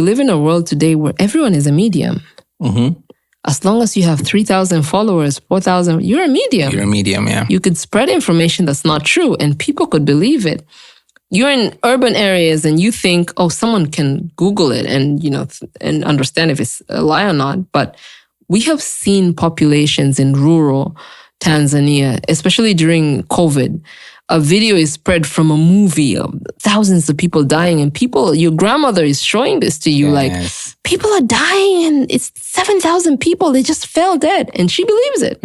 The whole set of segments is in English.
We live in a world today where everyone is a medium. Mm-hmm. As long as you have 3,000 followers, 4,000, you're a medium. You're a medium, yeah. You could spread information that's not true and people could believe it. You're in urban areas and you think, oh, someone can Google it and, and understand if it's a lie or not. But we have seen populations in rural Tanzania, especially during COVID. A video is spread from a movie of thousands of people dying, and your grandmother is showing this to you, like, people are dying and it's 7,000 people, they just fell dead, and she believes it.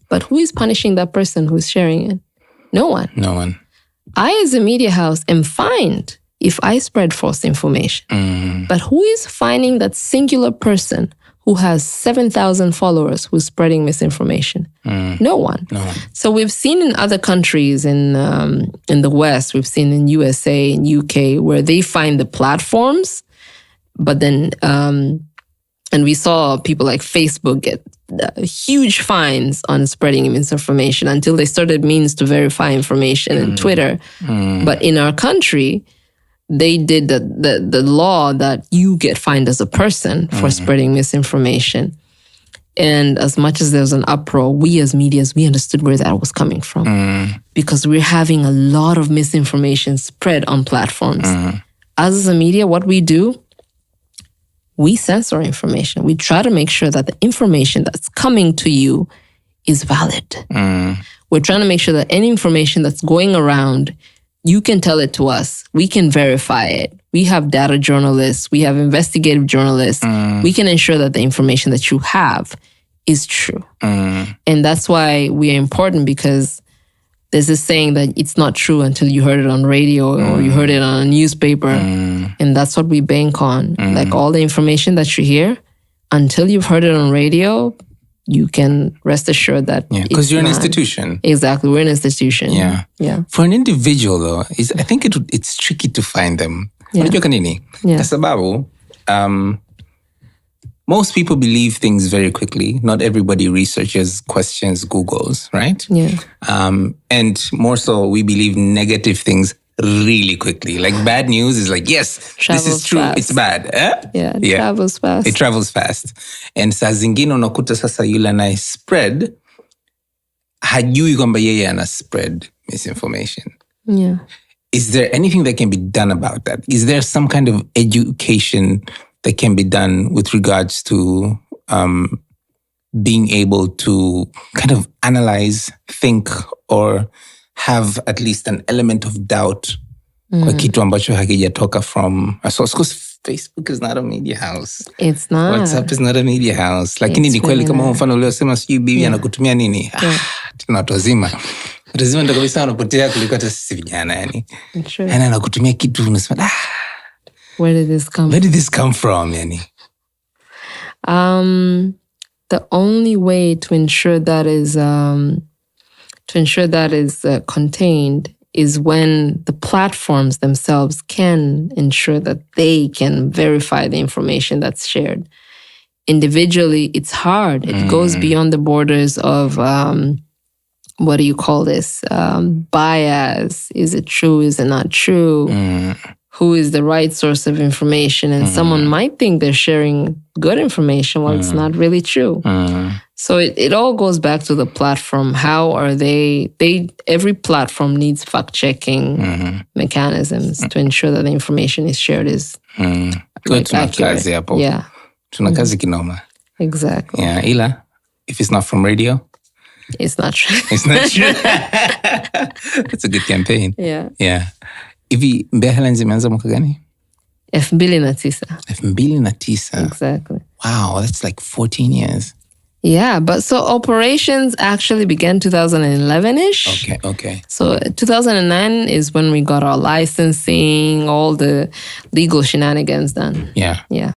But who is punishing that person who's sharing it? No one. No one. I, as a media house, am fined if I spread false information. But who is fining that singular person who has 7,000 followers who's spreading misinformation? No one. No one. So we've seen in other countries in the West, we've seen in USA, in UK, where they find the platforms, but then, and we saw people like Facebook get huge fines on spreading misinformation until they started means to verify information and Twitter. But in our country, they did the law that you get fined as a person for spreading misinformation. And as much as there was an uproar, we as medias, we understood where that was coming from. Because we're having a lot of misinformation spread on platforms. As a media, what we do, we censor information. We try to make sure that the information that's coming to you is valid. We're trying to make sure that any information that's going around, you can tell it to us. We can verify it. We have data journalists. We have investigative journalists. We can ensure that the information that you have is true. And that's why we are important, because there's this saying that it's not true until you heard it on radio or you heard it on a newspaper. And that's what we bank on. Like all the information that you hear, until you've heard it on radio, you can rest assured that because you're an institution. Exactly, we're an institution. Yeah. For an individual, though, I think it's tricky to find them. Unajua kanini? Kwa sababu, most people believe things very quickly. Not everybody researches, questions, Googles, right? Yeah. And more so, we believe negative things really quickly. Like bad news is like, yes, this is true, it's bad. Yeah, it travels fast. It travels fast. And saa zingine unakuta sasa yule anaye spread, hajui kwamba yeye ana spread misinformation. Yeah. Is there anything that can be done about that? Is there some kind of education that can be done with regards to being able to kind of analyze, think, or have at least an element of doubt kwa kitu ambacho hakijatoka from a source? Because Facebook is not a media house. It's not. WhatsApp is not a media house. Lakini ni kweli kama mfano uliosema sijui bibi anakutumia nini? Tuna watu wazima. Watu wazima ndio kabisa wanapotea kuliko hata sisi vijana yani. True. Yani anakutumia kitu unasema where did this come from? Where did this come from yani? The only way to ensure that is contained is when the platforms themselves can ensure that they can verify the information that's shared. Individually, it's hard. It goes beyond the borders of, what do you call this? Bias. Is it true? Is it not true? Who is the right source of information? And someone might think they're sharing good information while it's not really true. So it all goes back to the platform. How are every platform needs fact-checking mechanisms to ensure that the information is shared is accurate. Yeah. Tuna kazi kinoma. Exactly. Yeah, ila, if it's not from radio, it's not true. It's not true. That's a good campaign. Yeah. Yeah. Hivi Mbeya Headlines imeanza mwaka gani? 2009. 2009. Exactly. Wow, that's like 14 years. Yeah, but so operations actually began 2011-ish. Okay. So 2009 is when we got our licensing, all the legal shenanigans done. Yeah. Yeah.